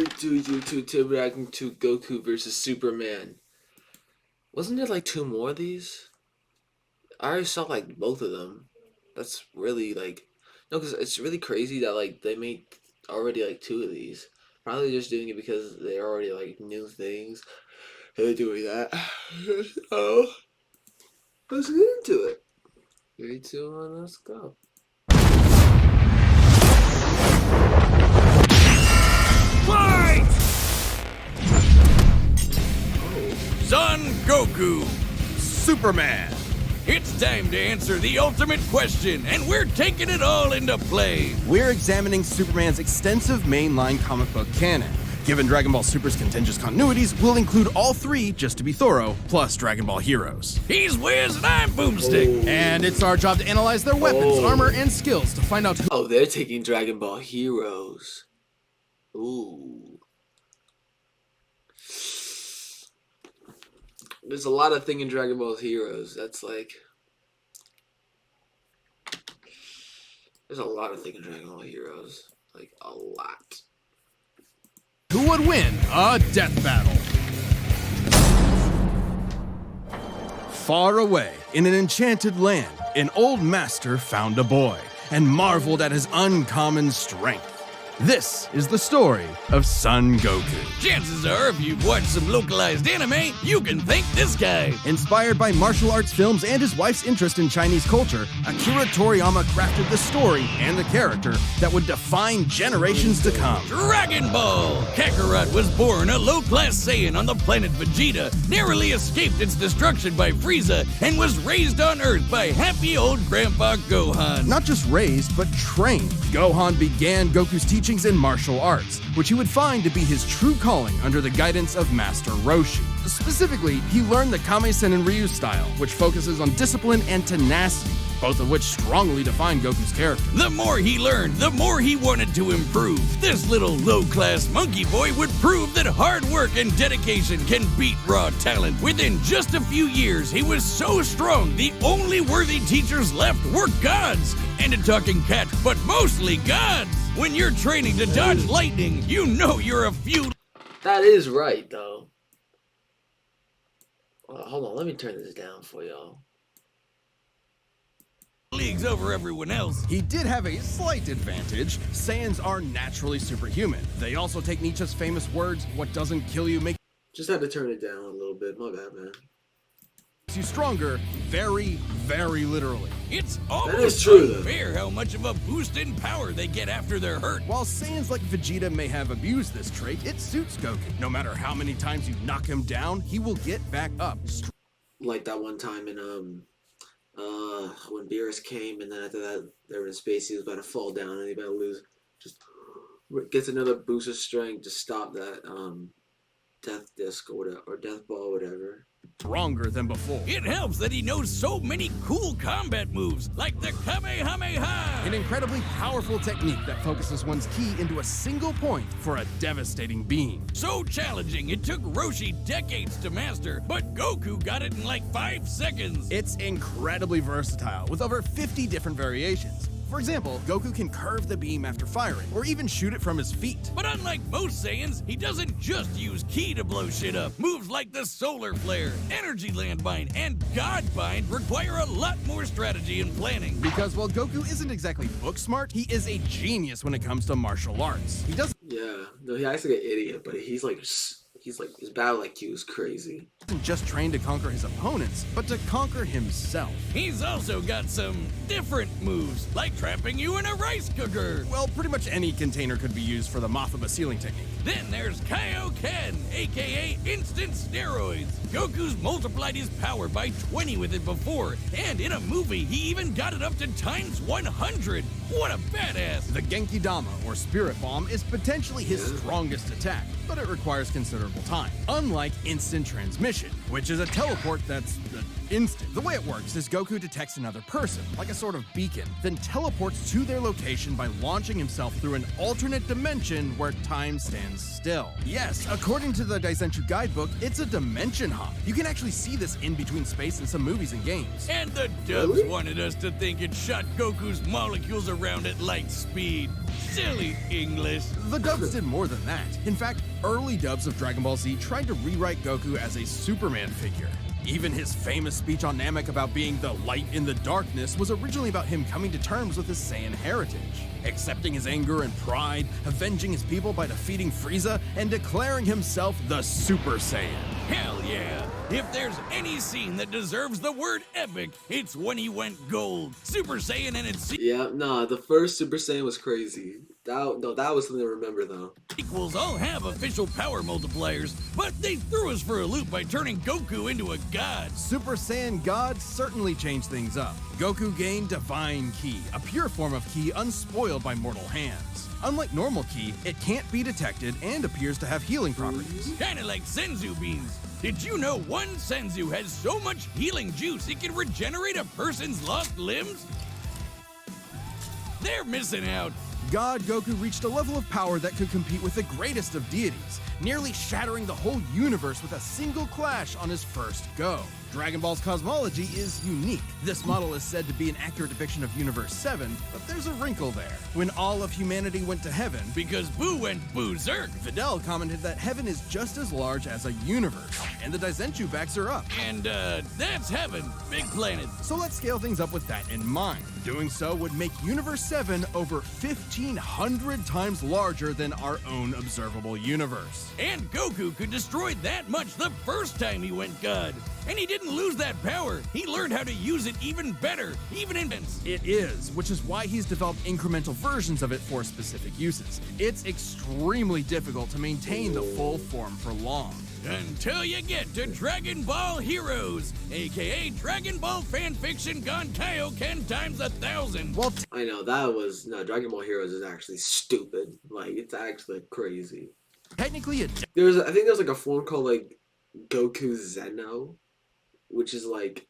to Tim reacting to Goku versus Superman. Wasn't there like two more of these? I already saw like both of them. That's really like no, because it's really crazy that like they made already like two of these. Probably just doing it because they're already like new things. And they're doing that. Oh, let's get into it. 3, 2, 1, let's go. Fight! Son Goku, Superman. It's time to answer the ultimate question, and we're taking it all into play. We're examining Superman's extensive mainline comic book canon. Given Dragon Ball Super's contentious continuities, we'll include all three, just to be thorough, plus Dragon Ball Heroes. He's Wiz and I'm Boomstick. And it's our job to analyze their weapons, armor, and skills to find out who— Oh, they're taking Dragon Ball Heroes. Ooh. There's a lot of thing in Dragon Ball Heroes. That's like... There's a lot of thing in Dragon Ball Heroes. Like, a lot. who would win a death battle. Far away, in an enchanted land, an old master found a boy and marveled at his uncommon strength. This is the story of Son Goku. Chances are, if you've watched some localized anime, you can thank this guy. Inspired by martial arts films and his wife's interest in Chinese culture, Akira Toriyama crafted the story and the character that would define generations to come. Dragon Ball! Kakarot was born a low-class Saiyan on the planet Vegeta, narrowly escaped its destruction by Frieza, and was raised on Earth by happy old Grandpa Gohan. Not just raised, but trained. Gohan began Goku's teachings in martial arts, which he would find to be his true calling under the guidance of Master Roshi. Specifically, he learned the Kame-sen and Ryu style, which focuses on discipline and tenacity, both of which strongly define Goku's character. The more he learned, the more he wanted to improve. This little low-class monkey boy would prove that hard work and dedication can beat raw talent. Within just a few years, he was so strong, the only worthy teachers left were gods. And a talking cat, but mostly gods. When you're training to dodge lightning, you know you're a few... That is right, though. Hold on, let me turn this down for y'all. leagues over everyone else. He did have a slight advantage. Saiyans are naturally superhuman. They also take Nietzsche's famous words, "What doesn't kill you makes Just had to turn it down a little bit. My bad, man. you stronger," very, very literally. It's That almost is true, though. unfair how much of a boost in power they get after they're hurt. While Saiyans like Vegeta may have abused this trait, it suits Goku. No matter how many times you knock him down, he will get back up. Like that one time in when Beerus came, and then after that they were in space. He was about to fall down, and he about to lose. Just gets another boost of strength to stop that death disc or whatever, or death ball, or whatever. Stronger than before. It helps that he knows so many cool combat moves, like the Kamehameha. An incredibly powerful technique that focuses one's ki into a single point for a devastating beam. So challenging, it took Roshi decades to master, but Goku got it in like 5 seconds. It's incredibly versatile, with over 50 different variations. For example, Goku can curve the beam after firing, or even shoot it from his feet. But unlike most Saiyans, he doesn't just use ki to blow shit up. Moves like the Solar Flare, Energy Landbind, and God Bind require a lot more strategy and planning. Because while Goku isn't exactly book smart, he is a genius when it comes to martial arts. He doesn't Yeah, no, he acts like an idiot, but he's like his battle IQ is crazy. just train to conquer his opponents, but to conquer himself. He's also got some different moves, like trapping you in a rice cooker. Well, pretty much any container could be used for the Mothama sealing technique. Then there's Kaioken, aka instant steroids. Goku's multiplied his power by 20 with it before, and in a movie, he even got it up to times 100. What a badass! The Genki Dama, or Spirit Bomb, is potentially his strongest attack, but it requires considerable time. Unlike instant transmission, which is a teleport that's instant. The way it works is Goku detects another person, like a sort of beacon, then teleports to their location by launching himself through an alternate dimension where time stands still. Yes, according to the Daizenshuu guidebook, it's a dimension hop. You can actually see this in between space in some movies and games. And the dubs wanted us to think it shot Goku's molecules around at light speed. Silly English. The dubs did more than that. In fact, early dubs of Dragon Ball Z tried to rewrite Goku as a Superman figure. Even his famous speech on Namek about being the light in the darkness was originally about him coming to terms with his Saiyan heritage, accepting his anger and pride, avenging his people by defeating Frieza, and declaring himself the Super Saiyan. Hell yeah! If there's any scene that deserves the word epic, it's when he went gold. Super Saiyan and its Yeah, nah, the first Super Saiyan was crazy. That was something to remember though. sequels all have official power multipliers, but they threw us for a loop by turning Goku into a god. Super Saiyan God certainly changed things up. Goku gained Divine Ki, a pure form of Ki unspoiled by mortal hands. Unlike normal Ki, it can't be detected and appears to have healing properties. Kinda like Senzu beans. Did you know one Senzu has so much healing juice it can regenerate a person's lost limbs? They're missing out. God Goku reached a level of power that could compete with the greatest of deities, nearly shattering the whole universe with a single clash on his first go. Dragon Ball's cosmology is unique. This model is said to be an accurate depiction of Universe 7, but there's a wrinkle there. When all of humanity went to heaven, Because Boo went berserk. Videl commented that heaven is just as large as a universe, and the Daizenshuu backs her up. And that's heaven. Big planet. So let's scale things up with that in mind. Doing so would make Universe 7 over 1,500 times larger than our own observable universe. And Goku could destroy that much the first time he went god. And he didn't lose that power. He learned how to use it even better, even in It is, which is why he's developed incremental versions of it for specific uses. It's extremely difficult to maintain the full form for long. until you get to Dragon Ball Heroes, aka Dragon Ball fanfiction gone Kaioken times 1,000. Well, I know Dragon Ball Heroes is actually stupid. Like it's actually crazy. technically, I think there's like a form called like Goku Zeno, which is like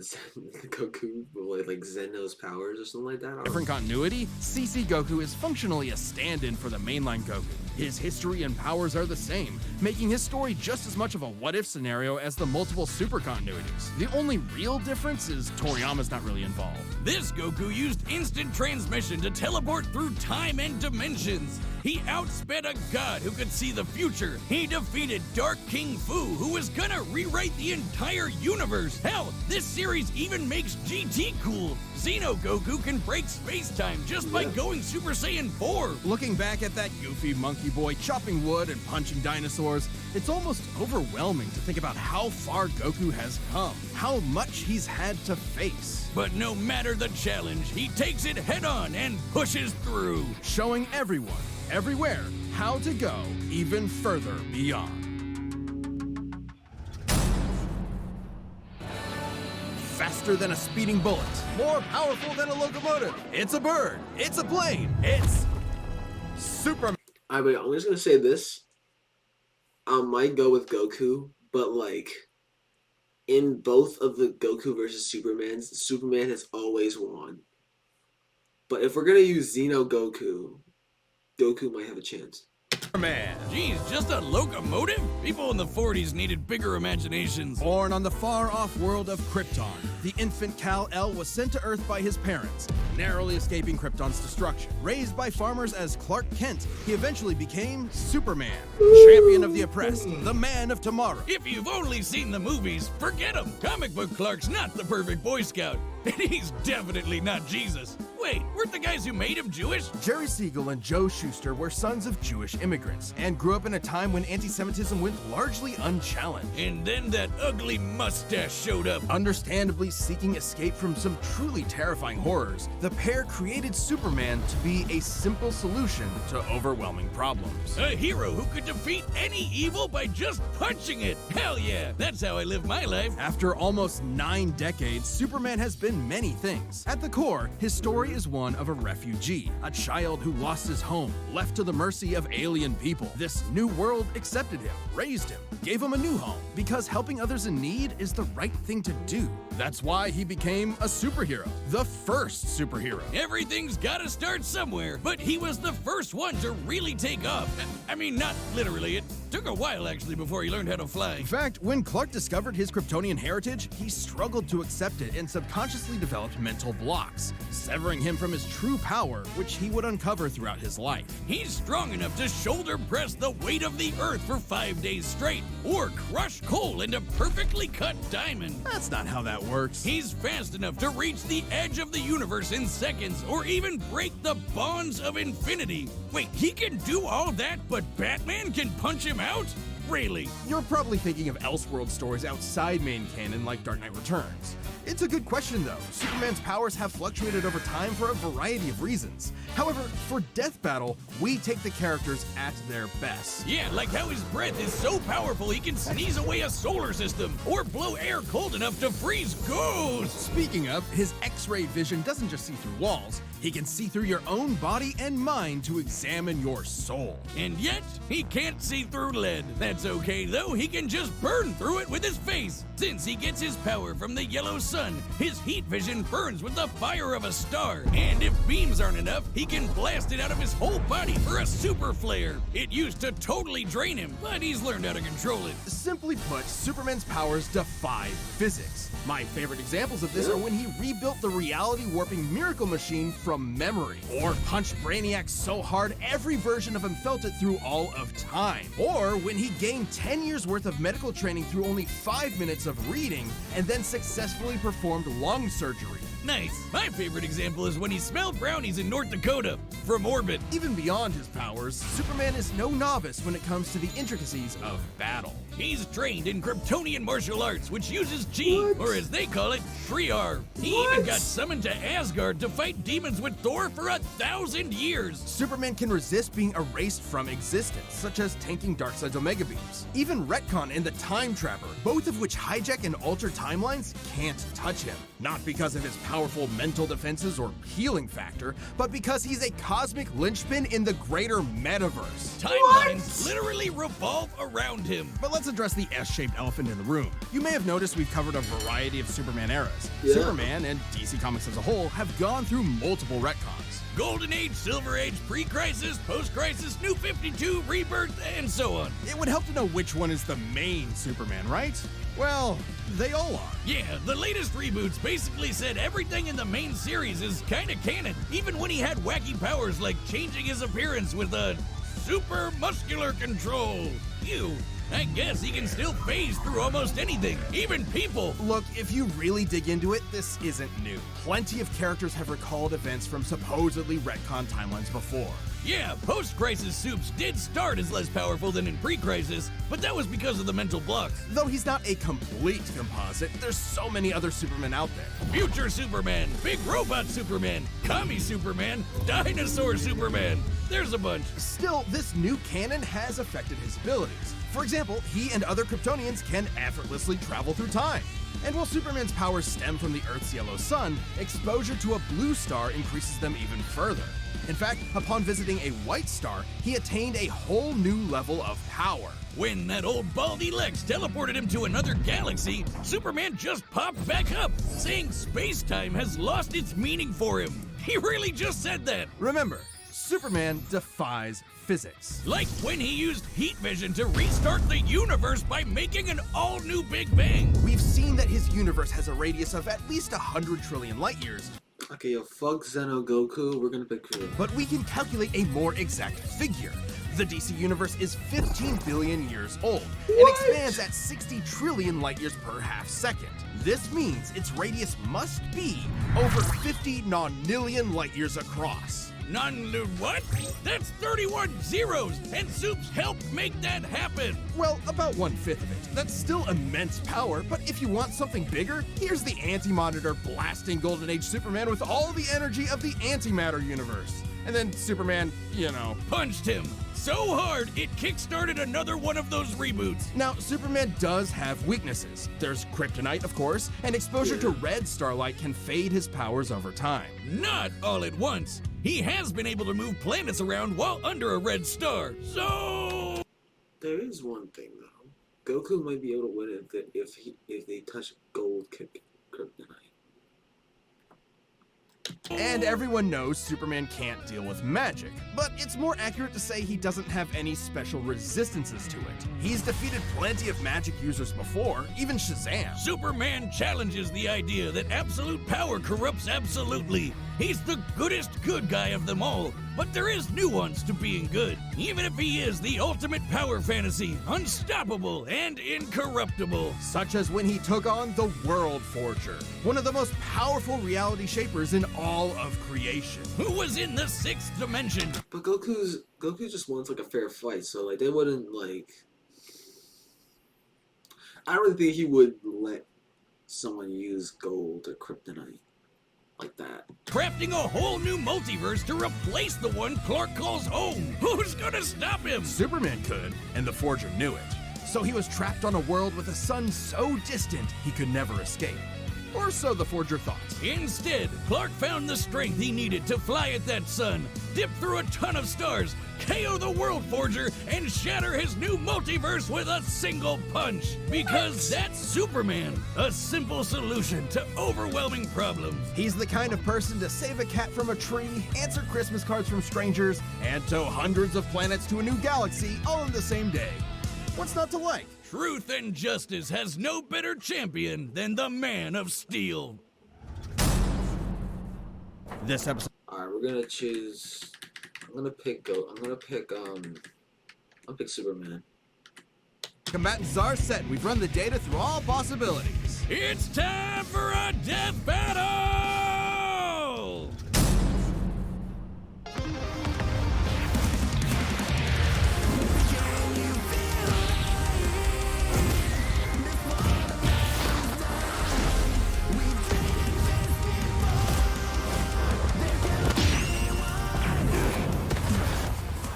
Goku with like Zeno's powers or something like that. I don't different continuity, CC Goku is functionally a stand-in for the mainline Goku. His history and powers are the same, making his story just as much of a what-if scenario as the multiple super continuities. The only real difference is Toriyama's not really involved. This Goku used instant transmission to teleport through time and dimensions. He outsped a god who could see the future. He defeated Dark King Fu, who was gonna rewrite the entire universe. Hell, this series even makes GT cool. Xeno Goku can break space-time just by going Super Saiyan 4. Looking back at that goofy monkey boy chopping wood and punching dinosaurs, it's almost overwhelming to think about how far Goku has come, how much he's had to face. But no matter the challenge, he takes it head-on and pushes through. Showing everyone, everywhere, how to go even further beyond. Faster than a speeding bullet, more powerful than a locomotive. It's a bird, it's a plane, it's Superman. Wait, I'm just gonna say this. I might go with Goku, but like in both of the Goku versus Supermans, Superman has always won. But if we're gonna use Xeno Goku, Goku might have a chance. Man. Geez, just a locomotive? People in the 40s needed bigger imaginations. Born on the far-off world of Krypton, the infant Kal-El was sent to Earth by his parents, narrowly escaping Krypton's destruction. Raised by farmers as Clark Kent, he eventually became Superman, champion of the oppressed, the man of tomorrow. If you've only seen the movies, forget him. Comic book Clark's not the perfect Boy Scout, and he's definitely not Jesus. Wait, weren't the guys who made him Jewish? Jerry Siegel and Joe Shuster were sons of Jewish immigrants and grew up in a time when anti-Semitism went largely unchallenged. And then that ugly mustache showed up. Understandably seeking escape from some truly terrifying horrors, the pair created Superman to be a simple solution to overwhelming problems. A hero who could defeat any evil by just punching it. Hell yeah, that's how I live my life. After almost 9 decades, Superman has been many things. At the core, his story is one of a refugee, a child who lost his home, left to the mercy of alien people. This new world accepted him, raised him, gave him a new home, because helping others in need is the right thing to do. That's why he became a superhero, the first superhero. Everything's gotta start somewhere, but he was the first one to really take off. I mean, not literally. It took a while, actually, before he learned how to fly. In fact, when Clark discovered his Kryptonian heritage, he struggled to accept it and subconsciously developed mental blocks, severing him from his true power, which he would uncover throughout his life. He's strong enough to shoulder press the weight of the Earth for 5 days straight, or crush coal into perfectly cut diamond. That's not how that works. He's fast enough to reach the edge of the universe in seconds, or even break the bonds of infinity. Wait, he can do all that, but Batman can punch him out? Really? You're probably thinking of Elseworld stories outside main canon like Dark Knight Returns. It's a good question though. Superman's powers have fluctuated over time for a variety of reasons. However, for Death Battle, we take the characters at their best. Yeah, like how his breath is so powerful he can sneeze away a solar system, or blow air cold enough to freeze ghosts. Speaking of, his X-ray vision doesn't just see through walls, he can see through your own body and mind to examine your soul. And yet, he can't see through lead. That's okay though, he can just burn through it with his face. Since he gets his power from the yellow sun, his heat vision burns with the fire of a star. And if beams aren't enough, he can blast it out of his whole body for a super flare. It used to totally drain him, but he's learned how to control it. Simply put, Superman's powers defy physics. My favorite examples of this are when he rebuilt the reality warping miracle machine from memory, or punched Brainiac so hard every version of him felt it through all of time, or when he gained 10 years worth of medical training through only 5 minutes of reading and then successfully performed lung surgery. Nice. My favorite example is when he smelled brownies in North Dakota from orbit. Even beyond his powers, Superman is no novice when it comes to the intricacies of battle. He's trained in Kryptonian martial arts, which uses Chi, or as they call it, Shriyar. He even got summoned to Asgard to fight demons with Thor for 1,000 years. Superman can resist being erased from existence, such as tanking Darkseid's Omega Beams. Even Retcon and the Time Trapper, both of which hijack and alter timelines, can't touch him. Not because of his powerful mental defenses or healing factor, but because he's a cosmic linchpin in the greater metaverse. Timelines literally revolve around him. But let's address the S-shaped elephant in the room. You may have noticed we've covered a variety of Superman eras. Yeah. Superman, and DC Comics as a whole, have gone through multiple retcons. Golden Age, Silver Age, Pre-Crisis, Post-Crisis, New 52, Rebirth, and so on. It would help to know which one is the main Superman, right? Well, they all are. Yeah, the latest reboots basically said everything in the main series is kinda canon, even when he had wacky powers like changing his appearance with a super muscular control. Ew. I guess he can still phase through almost anything, even people. Look, if you really dig into it, this isn't new. Plenty of characters have recalled events from supposedly retcon timelines before. Yeah, post-crisis Supes did start as less powerful than in pre-crisis, but that was because of the mental blocks. Though he's not a complete composite, there's so many other Supermen out there. Future Superman, Big Robot Superman, Commie Superman, Dinosaur Superman. There's a bunch. Still, this new canon has affected his abilities. For example, he and other Kryptonians can effortlessly travel through time. And while Superman's powers stem from the Earth's yellow sun, exposure to a blue star increases them even further. In fact, upon visiting a white star, he attained a whole new level of power. When that old baldy Lex teleported him to another galaxy, Superman just popped back up, saying space-time has lost its meaning for him. He really just said that. Remember, Superman defies physics. Like when he used heat vision to restart the universe by making an all-new Big Bang. We've seen that his universe has a radius of at least 100 trillion light years, Okay, yo, fuck Zeno Goku. We're gonna pick Krillin. but we can calculate a more exact figure. The DC universe is 15 billion years old and expands at 60 trillion light years per half second. This means its radius must be over 50 nonillion light years across. What? That's 31 zeros, and Supes helped make that happen. Well, about 1/5 of it. That's still immense power, but if you want something bigger, here's the Anti-Monitor blasting Golden Age Superman with all the energy of the antimatter universe. And then Superman, Punched him so hard it kickstarted another one of those reboots. Now, Superman does have weaknesses. There's kryptonite, of course, and exposure to red starlight can fade his powers over time. Not all at once. He has been able to move planets around while under a red star, so... There is one thing though. Goku might be able to win it if they touch gold kryptonite. And everyone knows Superman can't deal with magic, but it's more accurate to say he doesn't have any special resistances to it. He's defeated plenty of magic users before, even Shazam. Superman challenges the idea that absolute power corrupts absolutely. He's the goodest good guy of them all, but there is nuance to being good, even if he is the ultimate power fantasy, unstoppable and incorruptible. Such as when he took on the World Forger, one of the most powerful reality shapers in all of creation. Who was in the sixth dimension? But Goku just wants like a fair fight, so like they wouldn't like. I don't think he would let someone use gold or kryptonite like that. Crafting a whole new multiverse to replace the one Clark calls home. Who's gonna stop him? Superman could, and the Forger knew it. So he was trapped on a world with a sun so distant he could never escape. Or so the Forger thought. Instead, Clark found the strength he needed to fly at that sun, dip through a ton of stars, KO the World Forger, and shatter his new multiverse with a single punch. Because that's Superman, a simple solution to overwhelming problems. He's the kind of person to save a cat from a tree, answer Christmas cards from strangers, and tow hundreds of planets to a new galaxy all in the same day. What's not to like? Truth and justice has no better champion than the Man of Steel. This episode. Alright, we're gonna choose. I'm gonna pick Superman. Combatants are set. We've run the data through all possibilities. It's time for a death battle!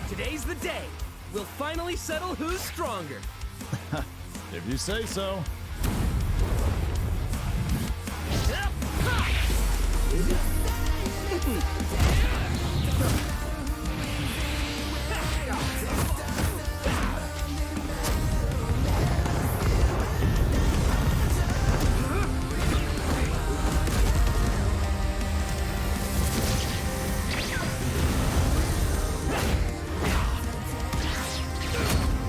Today's the day. We'll finally settle who's stronger. If you say so.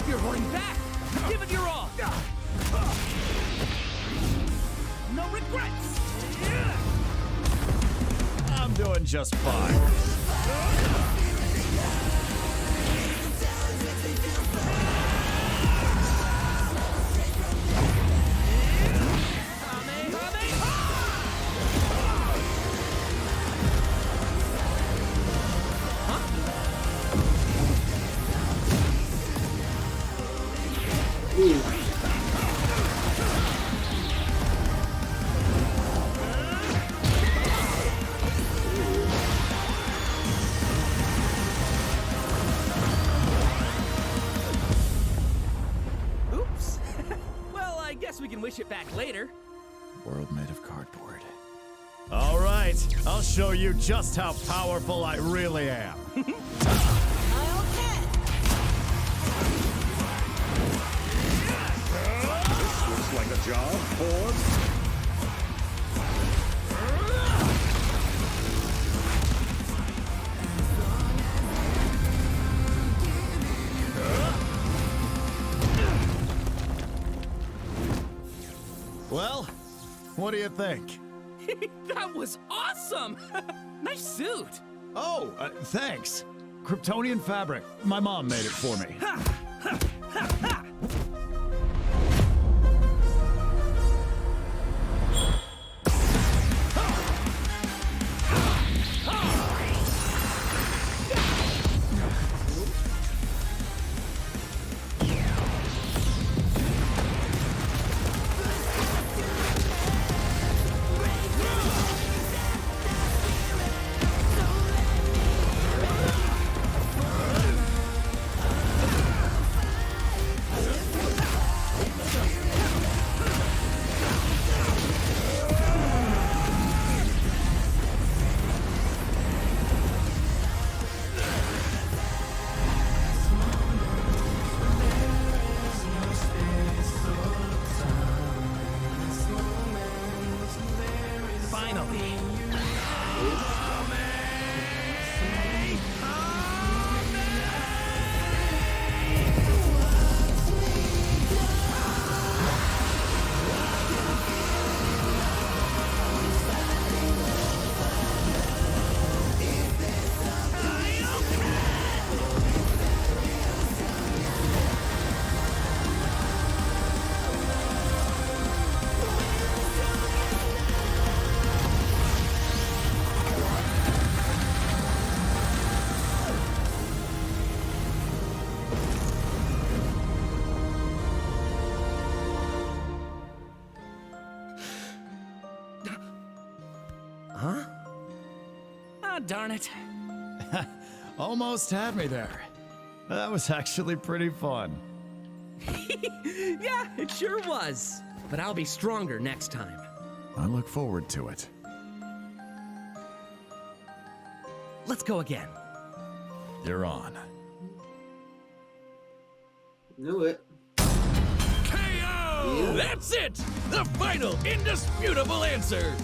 You're holding back. Give it your all. No regrets. I'm doing just fine. Oops. Well, I guess we can wish it back later. World made of cardboard. All right, I'll show you just how powerful I really am. This looks like a job for... Well, what do you think? That was awesome. Nice suit. Oh, thanks. Kryptonian fabric. My mom made it for me. darn it. Almost had me there. That was actually pretty fun. Yeah, it sure was. But I'll be stronger next time. I look forward to it. Let's go again. You're on. Knew it. KO! That's it! The final, indisputable answer!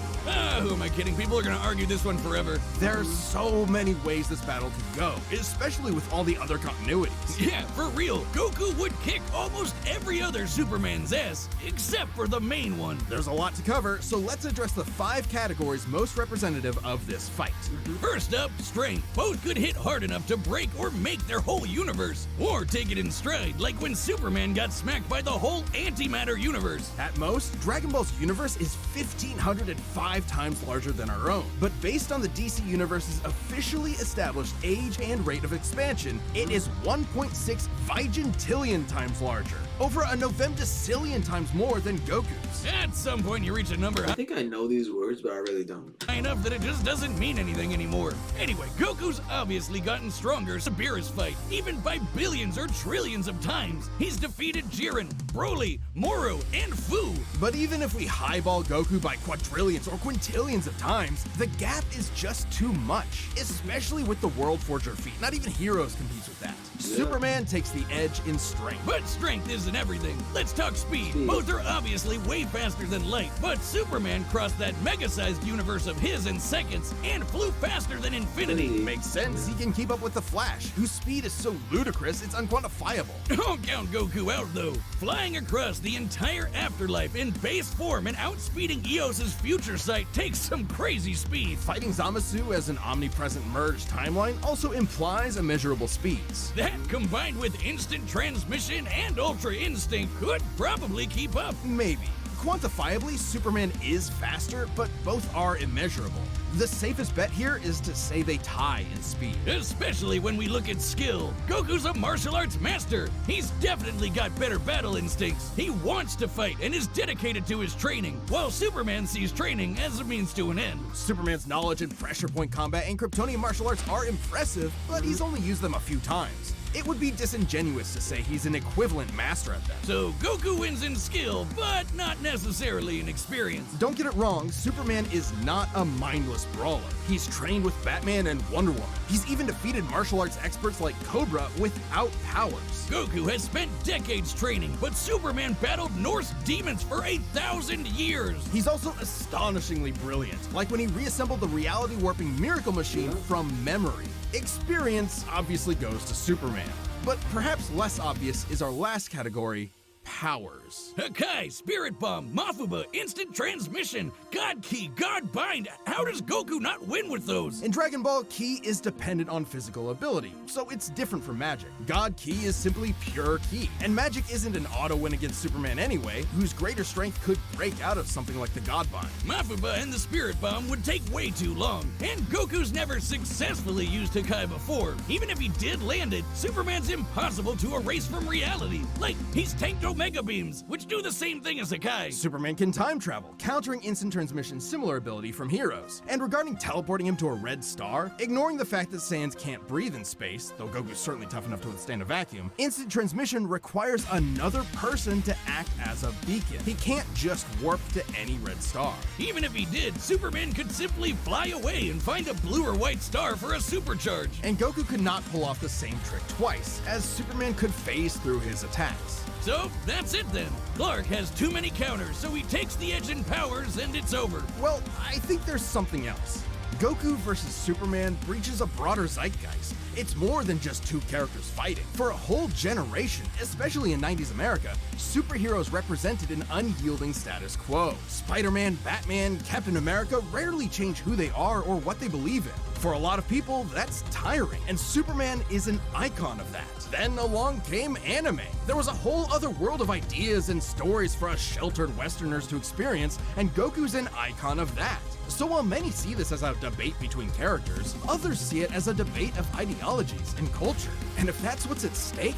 Who am I kidding? People are gonna argue this one forever. There's so many ways this battle could go, especially with all the other continuities. Yeah, for real, Goku would kick almost every other Superman's ass, except for the main one. There's a lot to cover, so let's address the 5 categories most representative of this fight. First up, strength. Both could hit hard enough to break or make their whole universe, or take it in stride, like when Superman got smacked by the whole antimatter universe. At most, Dragon Ball's universe is 1,505 times larger than our own. But based on the DC Universe's officially established age and rate of expansion, it is 1.6 vigintillion times larger, over a novemdecillion times more than Goku's. At some point, you reach a number I think I know these words, but I really don't. high enough that it just doesn't mean anything anymore. Anyway, Goku's obviously gotten stronger since the Beerus fight, even by billions or trillions of times. He's defeated Jiren, Broly, Moro, and Fu. But even if we highball Goku by quadrillions or quintillions of times, the gap is just too much, especially with the World Forger feat. Not even Heroes competes with that. Superman takes the edge in strength. But strength isn't everything. Let's talk speed. Both are obviously way faster than light, but Superman crossed that mega-sized universe of his in seconds and flew faster than infinity. Makes sense, he can keep up with the Flash, whose speed is so ludicrous it's unquantifiable. Don't count Goku out, though. Flying across the entire afterlife in base form and outspeeding Eos's future sight takes some crazy speed. Fighting Zamasu as an omnipresent merged timeline also implies immeasurable speeds. That, combined with instant transmission and ultra instinct, could probably keep up. Maybe. Quantifiably, Superman is faster, but both are immeasurable. The safest bet here is to say they tie in speed. Especially when we look at skill. Goku's a martial arts master. He's definitely got better battle instincts. He wants to fight and is dedicated to his training, while Superman sees training as a means to an end. Superman's knowledge in pressure point combat and Kryptonian martial arts are impressive, but he's only used them a few times. It would be disingenuous to say he's an equivalent master at them. So Goku wins in skill, but not necessarily in experience. Don't get it wrong, Superman is not a mindless brawler. He's trained with Batman and Wonder Woman. He's even defeated martial arts experts like Cobra without powers. Goku has spent decades training, but Superman battled Norse demons for 1,000 years. He's also astonishingly brilliant, like when he reassembled the reality warping miracle machine from memory. Experience obviously goes to Superman, but perhaps less obvious is our last category, powers. Hakai, Spirit Bomb, Mafuba, Instant Transmission, God Key, God Bind. How does Goku not win with those? In Dragon Ball, Ki is dependent on physical ability, so it's different from magic. God Ki is simply pure Ki, and magic isn't an auto win against Superman anyway, whose greater strength could break out of something like the God Bind. Mafuba and the Spirit Bomb would take way too long, and Goku's never successfully used Hakai before. Even if he did land it, Superman's impossible to erase from reality. Like, he's tanked Omega Beams, which do the same thing as Hakai. Superman can time travel, countering Instant Transmission's similar ability from Heroes. And regarding teleporting him to a red star, ignoring the fact that Saiyans can't breathe in space, though Goku's certainly tough enough to withstand a vacuum, Instant Transmission requires another person to act as a beacon. He can't just warp to any red star. Even if he did, Superman could simply fly away and find a blue or white star for a supercharge. And Goku could not pull off the same trick twice, as Superman could phase through his attacks. So, that's it then. Clark has too many counters, so he takes the edge in powers and it's over. Well, I think there's something else. Goku vs. Superman breaches a broader zeitgeist. It's more than just two characters fighting. For a whole generation, especially in 90s America, superheroes represented an unyielding status quo. Spider-Man, Batman, Captain America rarely change who they are or what they believe in. For a lot of people, that's tiring, and Superman is an icon of that. Then along came anime. There was a whole other world of ideas and stories for us sheltered Westerners to experience, and Goku's an icon of that. So while many see this as a debate between characters, others see it as a debate of ideologies and culture. And if that's what's at stake,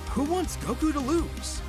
who wants Goku to lose?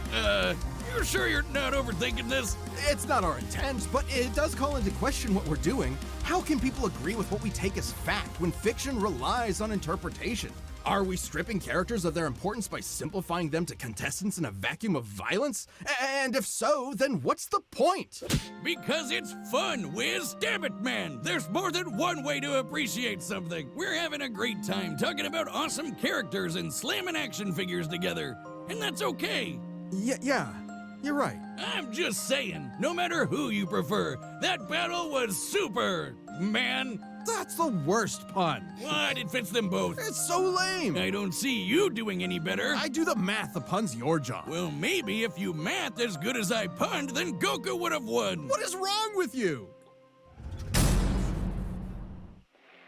You sure you're not overthinking this? It's not our intent, but it does call into question what we're doing. How can people agree with what we take as fact when fiction relies on interpretation? Are we stripping characters of their importance by simplifying them to contestants in a vacuum of violence? And if so, then what's the point? Because it's fun, Wiz. Damn it, man. There's more than one way to appreciate something. We're having a great time talking about awesome characters and slamming action figures together. And that's okay. Yeah, you're right. I'm just saying, no matter who you prefer, that battle was super, man. That's the worst pun. What? It fits them both. It's so lame. I don't see you doing any better. I do the math, the pun's your job. Well, maybe if you math as good as I punned, then Goku would have won. What is wrong with you?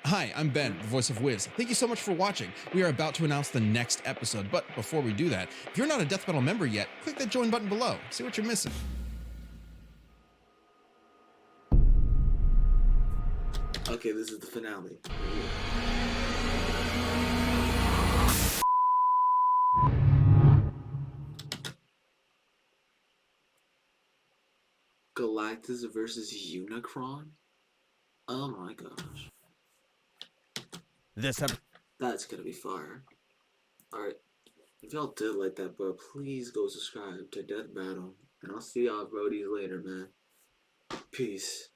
Hi, I'm Ben, the voice of Wiz. Thank you so much for watching. We are about to announce the next episode, but before we do that, if you're not a Death Battle member yet, click that join button below. See what you're missing. Okay, this is the finale. Galactus versus Unicron? Oh my gosh. That's gonna be fire. Alright. If y'all did like that, bro, please go subscribe to Death Battle. And I'll see y'all roadies later, man. Peace.